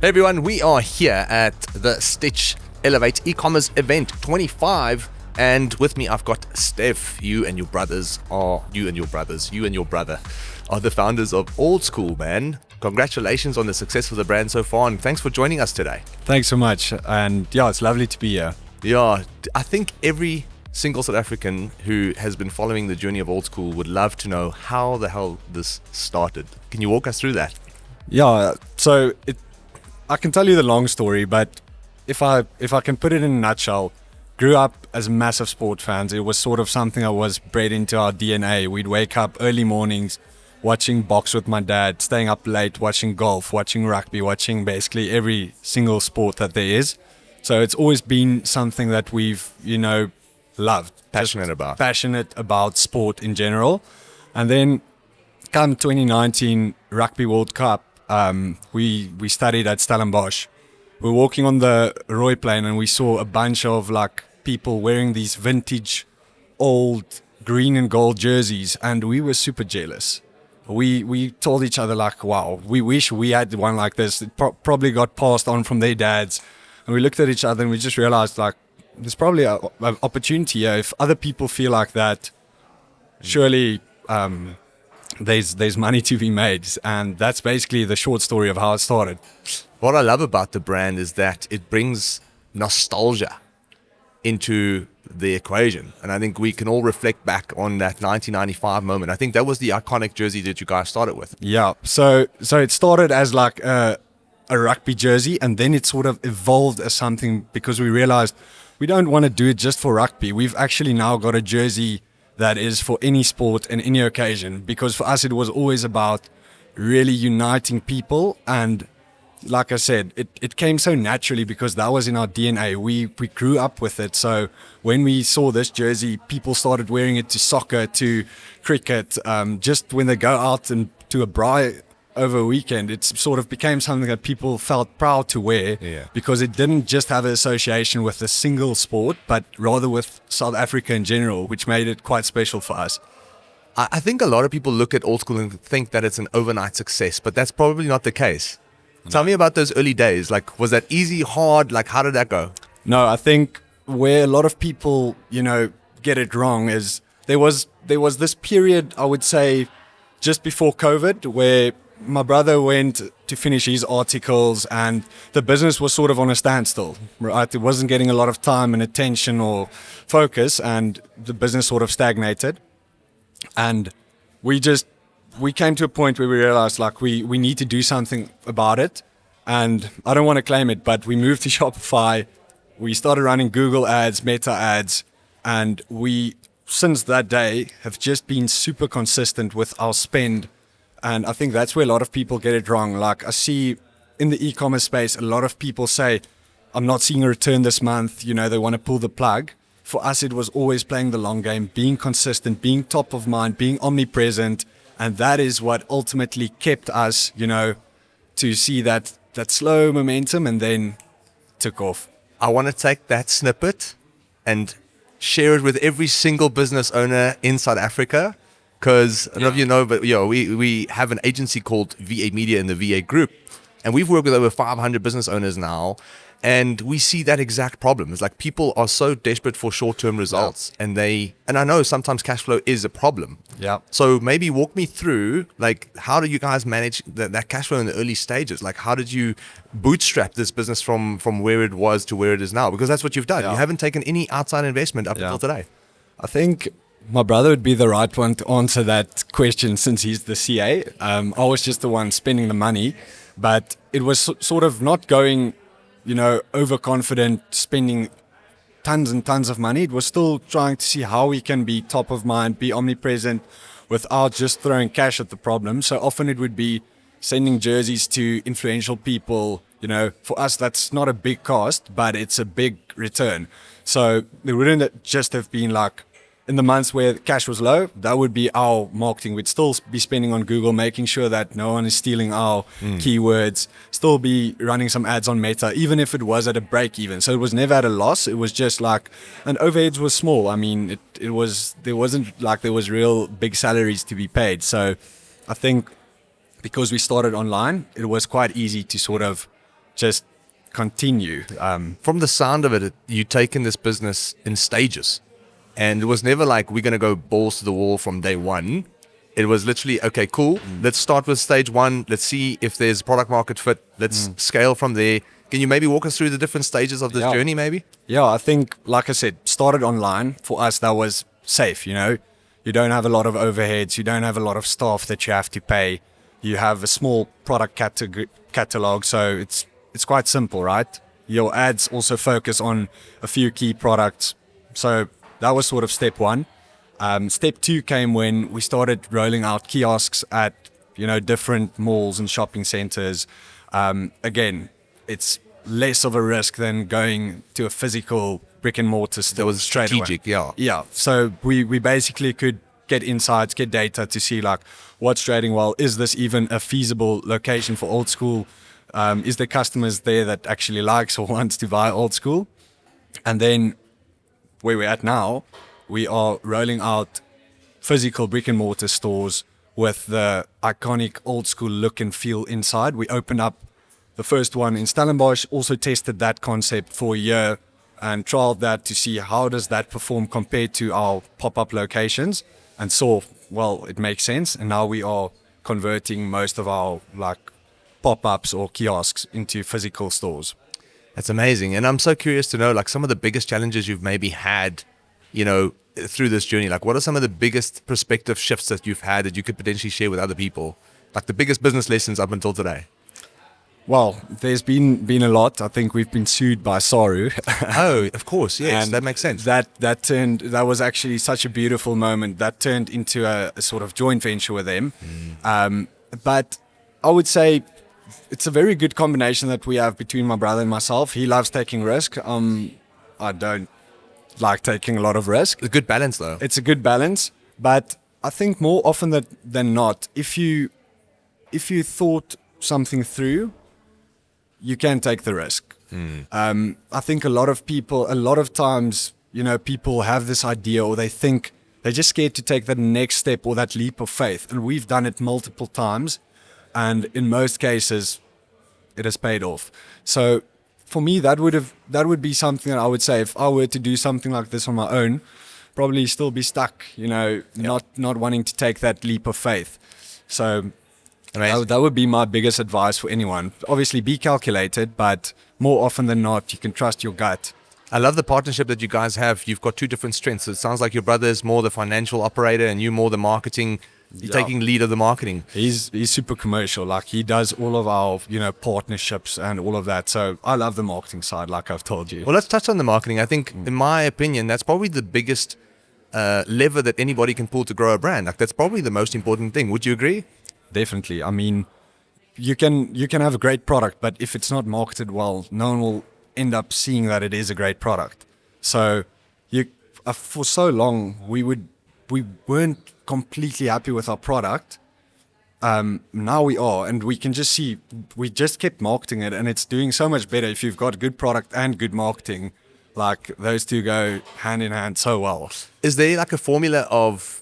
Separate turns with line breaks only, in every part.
Hey everyone, we are here at the Stitch Elevate e-commerce event 25, and with me I've got Steff. You and your brother are the founders of Old School, man. Congratulations on the success of the brand so far, and thanks for joining us today.
Thanks so much, and yeah, it's lovely to be here.
Yeah, I think every single South African who has been following the journey of Old School would love to know how the hell this started. Can you walk us through that?
Yeah, so I can tell you the long story, but if I can put it in a nutshell, grew up as massive sport fans. It was sort of something that was bred into our DNA. We'd wake up early mornings, watching box with my dad, staying up late, watching golf, watching rugby, watching basically every single sport that there is. So it's always been something that we've, loved. Passionate about sport in general. And then come 2019 Rugby World Cup, we studied at Stellenbosch. We were walking on the Roy plane and we saw a bunch of people wearing these vintage old green and gold jerseys, and we were super jealous. We told each other wow, we wish we had one like this. It probably got passed on from their dads. And we looked at each other and we just realized there's probably an opportunity here. If other people feel like that, surely there's money to be made. And that's basically the short story of how it started.
What I love about the brand is that it brings nostalgia into the equation. And I think we can all reflect back on that 1995 moment. I think that was the iconic jersey that you guys started with.
Yeah. So it started as a rugby jersey, and then it sort of evolved as something because we realized we don't want to do it just for rugby. We've actually now got a jersey that is for any sport and any occasion, because for us it was always about really uniting people. And like I said, it came so naturally because that was in our DNA. We grew up with it. So when we saw this jersey, people started wearing it to soccer, to cricket, just when they go out and to a braai over a weekend. It sort of became something that people felt proud to wear, because it didn't just have an association with a single sport, but rather with South Africa in general, which made it quite special for us.
I think a lot of people look at Old School and think that it's an overnight success, but that's probably not the case. No. Tell me about those early days. Was that easy, hard? How did that go?
No, I think where a lot of people, get it wrong is there was this period, I would say, just before COVID, where my brother went to finish his articles and the business was sort of on a standstill, right? It wasn't getting a lot of time and attention or focus, and the business sort of stagnated. And we came to a point where we realized we need to do something about it. And I don't want to claim it, but we moved to Shopify. We started running Google ads, Meta ads, and we, since that day, have just been super consistent with our spend. And I think that's where a lot of people get it wrong. I see in the e-commerce space, a lot of people say, I'm not seeing a return this month. They want to pull the plug. For us, it was always playing the long game, being consistent, being top of mind, being omnipresent. And that is what ultimately kept us, to see that slow momentum, and then took off.
I want to take that snippet and share it with every single business owner in South Africa. Because I don't know if you know, but we have an agency called VA Media in the VA Group, and we've worked with over 500 business owners now, and we see that exact problem. It's people are so desperate for short-term results, and I know sometimes cash flow is a problem.
Yeah.
So maybe walk me through how do you guys manage that cash flow in the early stages? How did you bootstrap this business from where it was to where it is now? Because that's what you've done. Yeah. You haven't taken any outside investment up until today.
I think my brother would be the right one to answer that question, since he's the CA. I was just the one spending the money, but it was sort of not going, overconfident, spending tons and tons of money. It was still trying to see how we can be top of mind, be omnipresent without just throwing cash at the problem. So often it would be sending jerseys to influential people. For us, that's not a big cost, but it's a big return. So there wouldn't just have been in the months where cash was low, that would be our marketing. We'd still be spending on Google, making sure that no one is stealing our keywords, still be running some ads on Meta, even if it was at a break even. So it was never at a loss. It was just and overheads was small. I mean, there wasn't there was real big salaries to be paid. So I think because we started online, it was quite easy to sort of just continue.
From the sound of it, you've taken this business in stages. And it was never like, we're going to go balls to the wall from day one. It was literally, okay, cool. Let's start with stage one. Let's see if there's product market fit. Let's scale from there. Can you maybe walk us through the different stages of this journey, maybe?
Yeah, I think, like I said, started online. For us, that was safe, you know. You don't have a lot of overheads. You don't have a lot of staff that you have to pay. You have a small product catalog, so it's quite simple, right? Your ads also focus on a few key products. So that was sort of step one. Step two came when we started rolling out kiosks at, you know, different malls and shopping centers. Again, it's less of a risk than going to a physical brick-and-mortar store.
That was strategic,
Yeah. So we basically could get insights, get data to see like what's trading well. Is this even a feasible location for old school? Is there customers there that actually likes or wants to buy old school? And then where we're at now, we are rolling out physical brick-and-mortar stores with the iconic old school look and feel inside. We opened up the first one in Stellenbosch, also tested that concept for a year and trialed that to see how does that perform compared to our pop-up locations, and saw, well, it makes sense. And now we are converting most of our like pop-ups or kiosks into physical stores.
That's amazing. And I'm so curious to know, like, some of the biggest challenges you've maybe had, you know, through this journey. Like, what are some of the biggest perspective shifts that you've had that you could potentially share with other people? Like the biggest business lessons up until today?
Well, there's been a lot. I think we've been sued by SARU.
Oh, of course, yes,
And
that makes sense.
That was actually such a beautiful moment. That turned into a sort of joint venture with them. But I would say it's a very good combination that we have between my brother and myself. He loves taking risk. I don't like taking a lot of risk.
A good balance, though.
It's a good balance, but I think more often than not, if you thought something through, you can take the risk. I think a lot of times, you know, people have this idea, or they think they're just scared to take that next step or that leap of faith. And we've done it multiple times, and in most cases, it has paid off. So for me, that would be something that I would say, if I were to do something like this on my own, probably still be stuck, you know, not wanting to take that leap of faith. So that would be my biggest advice for anyone. Obviously, be calculated, but more often than not, you can trust your gut.
I love the partnership that you guys have. You've got two different strengths. It sounds like your brother is more the financial operator and you more the marketing. You're taking lead of the marketing.
He's super commercial. Like, he does all of our, you know, partnerships and all of that. So I love the marketing side, like I've told you.
Well, let's touch on the marketing. I think, in my opinion, that's probably the biggest lever that anybody can pull to grow a brand. Like, that's probably the most important thing. Would you agree?
Definitely. I mean, you can have a great product, but if it's not marketed well, no one will end up seeing that it is a great product. So for so long, we weren't completely happy with our product. Now we are, and we can just see, we just kept marketing it, and it's doing so much better if you've got good product and good marketing. Like, those two go hand in hand so well.
Is there like a formula of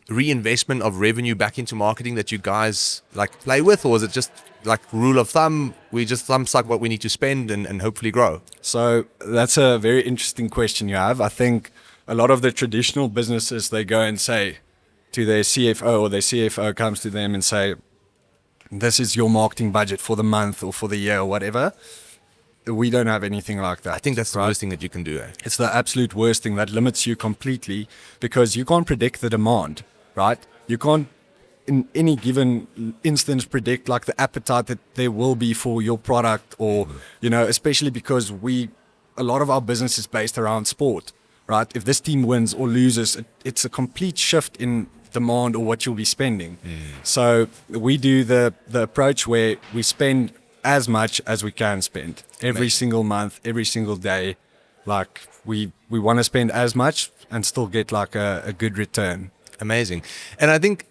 reinvestment of revenue back into marketing that you guys like play with, or is it just like rule of thumb, we just thumb suck what we need to spend and hopefully grow?
So that's a very interesting question you have. I think a lot of the traditional businesses, they go and say to their CFO, or their CFO comes to them and say, this is your marketing budget for the month or for the year or whatever. We don't have anything like that.
I think that's the worst thing that you can do.
It's the absolute worst thing that limits you completely, because you can't predict the demand, right? You can't, in any given instance, predict like the appetite that there will be for your product, or, you know, especially because a lot of our business is based around sport, right? If this team wins or loses, it's a complete shift in demand or what you'll be spending. So we do the approach where we spend as much as we can spend every single month, every single day. Like, we want to spend as much and still get like a good return.
Amazing. And I think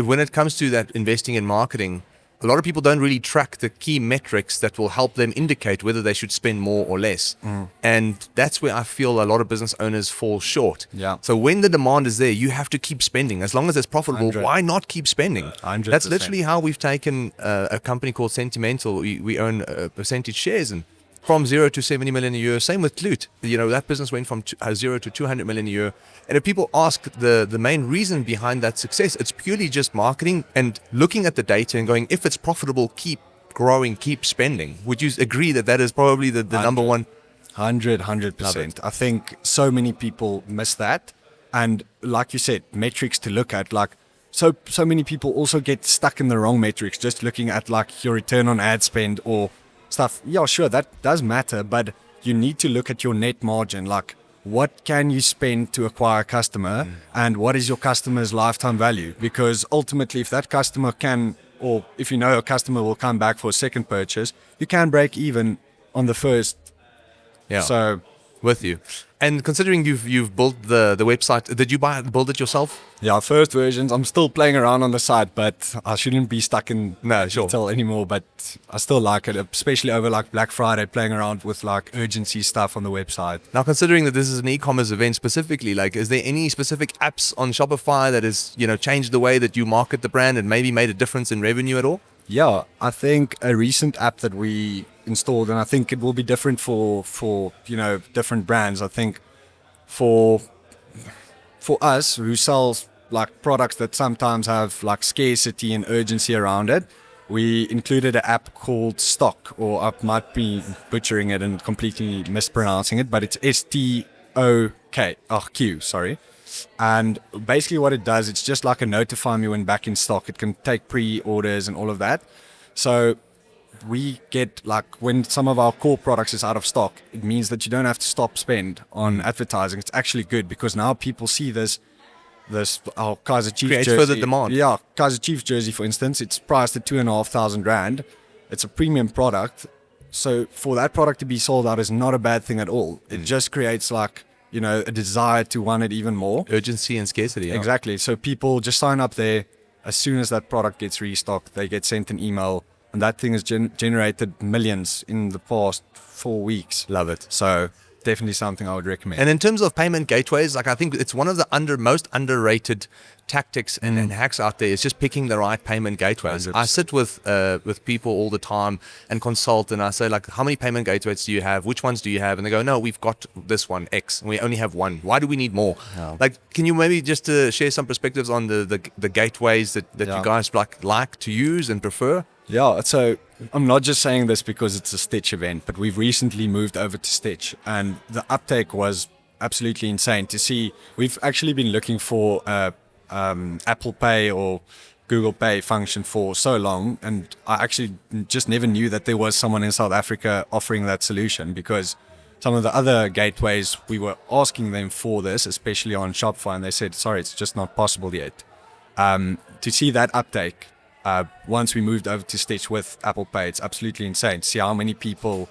when it comes to that investing in marketing, a lot of people don't really track the key metrics that will help them indicate whether they should spend more or less. And that's where I feel a lot of business owners fall short.
Yeah.
So when the demand is there, you have to keep spending. As long as it's profitable,
100.
why not keep spending?
100%.
That's literally how we've taken a company called Sentimental. We own percentage shares, and from 0 to 70 million a year. Same with Clute. That business went from 0 to 200 million a year. And if people ask the main reason behind that success, it's purely just marketing and looking at the data and going, if it's profitable, keep growing, keep spending. Would you agree that is probably the number one?
100%. I think so many people miss that. And like you said, metrics to look at, like so many people also get stuck in the wrong metrics, just looking at like your return on ad spend or stuff. Yeah, sure, that does matter, but you need to look at your net margin. Like, what can you spend to acquire a customer, and what is your customer's lifetime value? Because ultimately, if that customer can, or if you know a customer will come back for a second purchase, you can break even on the first.
Yeah.
So,
with you. And considering you've built the website, did you build it yourself?
yeah, first versions, I'm still playing around on the site, but I shouldn't be stuck in detail anymore. But I still like it, especially over like Black Friday, playing around with like urgency stuff on the website.
Now, considering that this is an e-commerce event specifically, like, is there any specific apps on Shopify that has, changed the way that you market the brand and maybe made a difference in revenue at all?
Yeah, I think a recent app that we installed, and I think it will be different for different brands. I think for us who sells like products that sometimes have like scarcity and urgency around it, we included an app called Stock, or I might be butchering it and completely mispronouncing it, but it's STOQ, sorry. And basically what it does, it's just like a notify me when back in stock. It can take pre-orders and all of that. So we get like when some of our core products is out of stock, it means that you don't have to stop spend on advertising. It's actually good because now people see this our Kaiser Chiefs
creates
jersey.
further demand.
Yeah, Kaiser Chiefs jersey, for instance, it's priced at 2,500 Rand. It's a premium product. So for that product to be sold out is not a bad thing at all. It just creates like, a desire to want it even more.
Urgency and scarcity. Yeah.
Exactly. So people just sign up there. As soon as that product gets restocked, they get sent an email, and that thing has generated millions in the past 4 weeks.
Love it.
So definitely something I would recommend.
And in terms of payment gateways, like I think it's one of the most underrated tactics and hacks out there is just picking the right payment gateways.
100%.
I sit with people all the time and consult, and I say, like, how many payment gateways do you have? Which ones do you have? And they go, no, we've got this one, X, and we only have one. Why do we need more?
Yeah.
Like, can you maybe just share some perspectives on the gateways that you guys like to use and prefer?
Yeah, so I'm not just saying this because it's a Stitch event, but we've recently moved over to Stitch, and the uptake was absolutely insane to see. We've actually been looking for Apple Pay or Google Pay function for so long, and I actually just never knew that there was someone in South Africa offering that solution, because some of the other gateways, we were asking them for this, especially on Shopify, and they said, sorry, it's just not possible yet. To see that uptake, once we moved over to Stitch with Apple Pay, it's absolutely insane to see how many people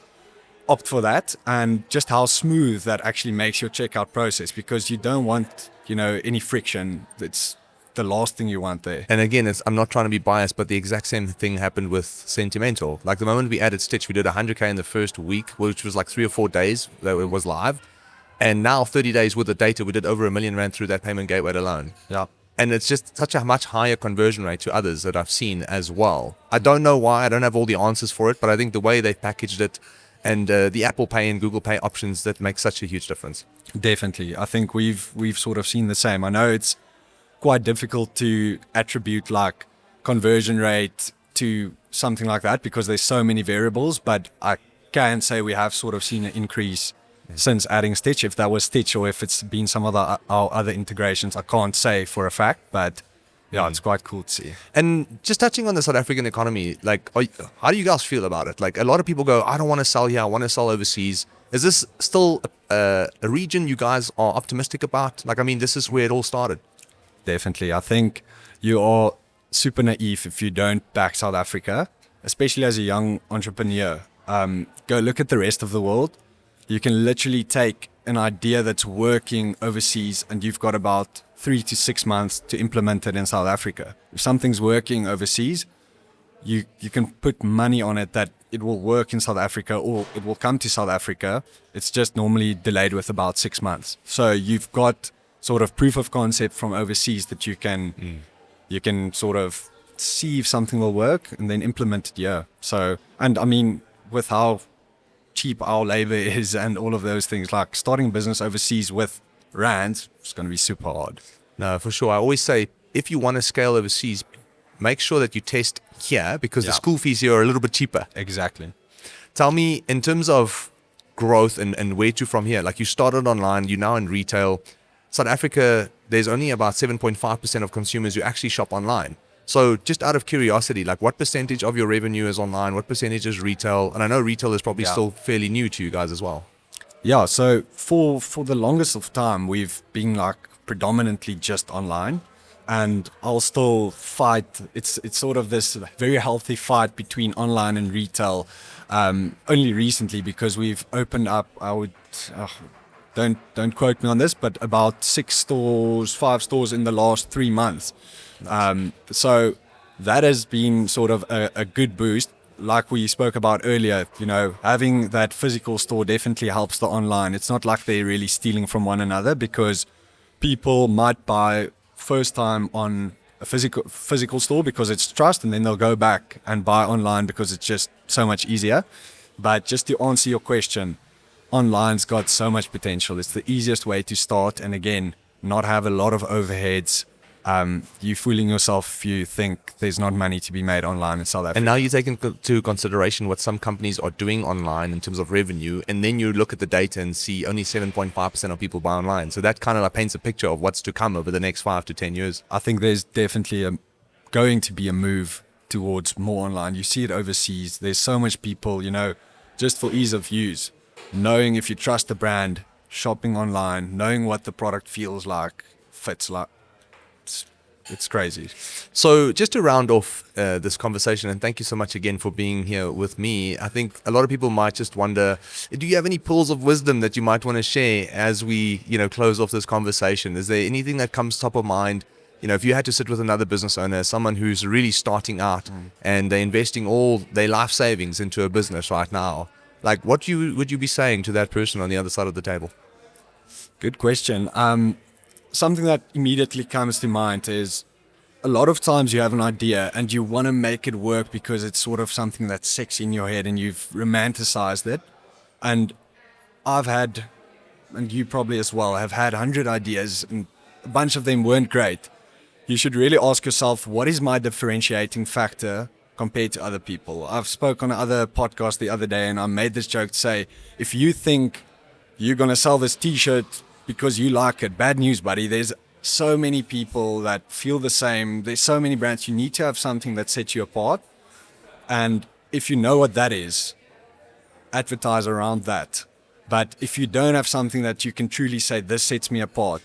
opt for that, and just how smooth that actually makes your checkout process, because you don't want, any friction. It's the last thing you want there.
And again, I'm not trying to be biased, but the exact same thing happened with Sentimental. Like, the moment we added Stitch, we did 100K in the first week, which was like 3 or 4 days that it was live. And now 30 days with the data, we did over R1 million through that payment gateway alone.
Yeah.
And it's just such a much higher conversion rate to others that I've seen as well. I don't know why. I don't have all the answers for it, but I think the way they packaged it and the Apple Pay and Google Pay options, that makes such a huge difference.
Definitely. I think we've sort of seen the same. I know it's quite difficult to attribute like conversion rate to something like that because there's so many variables, but I can say we have sort of seen an increase since adding Stitch. If that was Stitch or if it's been some of our other integrations, I can't say for a fact, but yeah, it's quite cool to see.
And just touching on the South African economy, like, how do you guys feel about it? Like, a lot of people go, I don't want to sell here, I want to sell overseas. Is this still a region you guys are optimistic about? Like, I mean, this is where it all started.
Definitely. I think you are super naive if you don't back South Africa, especially as a young entrepreneur. Go look at the rest of the world. You can literally take an idea that's working overseas and you've got about 3 to 6 months to implement it in South Africa. If something's working overseas, you can put money on it that it will work in South Africa or it will come to South Africa. It's just normally delayed with about 6 months. So you've got sort of proof of concept from overseas that you can sort of see if something will work and then implement it here. So, and I mean, with how cheap our labor is and all of those things, like starting a business overseas with rands, it's going to be super hard.
No, for sure. I always say, if you want to scale overseas, make sure that you test here because the school fees here are a little bit cheaper.
Exactly.
Tell me, in terms of growth and where to from here, like you started online, you're now in retail. South Africa, there's only about 7.5% of consumers who actually shop online. So just out of curiosity, like what percentage of your revenue is online? What percentage is retail? And I know retail is probably still fairly new to you guys as well.
Yeah, so for the longest of time, we've been like predominantly just online. And I'll still fight. It's sort of this very healthy fight between online and retail. Only recently, because we've opened up, don't quote me on this, but about 5 stores in the last 3 months. So that has been sort of a good boost. Like we spoke about earlier, having that physical store definitely helps the online. It's not like they're really stealing from one another, because people might buy first time on a physical store because it's trust, and then they'll go back and buy online because it's just so much easier. But just to answer your question, online's got so much potential. It's the easiest way to start, and again, not have a lot of overheads. You're fooling yourself if you think there's not money to be made online in South Africa.
And now you take into consideration what some companies are doing online in terms of revenue, and then you look at the data and see only 7.5% of people buy online. So that kind of paints a picture of what's to come over the next 5 to 10 years.
I think there's definitely going to be a move towards more online. You see it overseas. There's so much people, just for ease of use, knowing if you trust the brand, shopping online, knowing what the product feels like, fits like. It's crazy.
So just to round off this conversation, and thank you so much again for being here with me. I think a lot of people might just wonder, do you have any pearls of wisdom that you might want to share as we, close off this conversation? Is there anything that comes top of mind? If you had to sit with another business owner, someone who's really starting out and they're investing all their life savings into a business right now, like what would you be saying to that person on the other side of the table?
Good question. Something that immediately comes to mind is a lot of times you have an idea and you want to make it work because it's sort of something that's sexy in your head and you've romanticized it. And I've had, and you probably as well, have had 100 ideas and a bunch of them weren't great. You should really ask yourself, what is my differentiating factor compared to other people? I've spoke on other podcasts the other day and I made this joke to say, if you think you're going to sell this t-shirt because you like it, bad news, buddy. There's so many people that feel the same. There's so many brands. You need to have something that sets you apart. And if you know what that is, advertise around that. But if you don't have something that you can truly say, this sets me apart,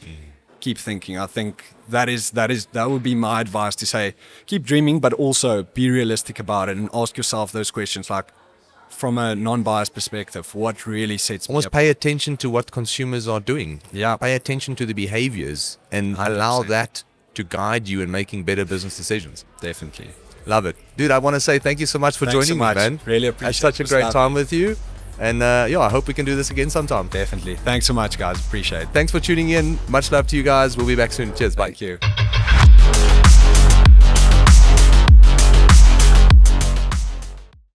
keep thinking. I think that would be my advice, to say, keep dreaming, but also be realistic about it and ask yourself those questions, like, from a non-biased perspective, what really sets me apart?
Pay attention to what consumers are doing.
Yeah.
Pay attention to the behaviors and
100%.
allow that to guide you in making better business decisions.
Definitely.
Love it. Dude, I want to say thank you so much for
Thanks
joining
so much.
me, man.
Really appreciate it.
Had such a great time with you. And I hope we can do this again sometime.
Definitely. Thanks so much, guys. Appreciate it.
Thanks for tuning in. Much love to you guys. We'll be back soon. Cheers. Bye.
Thank you.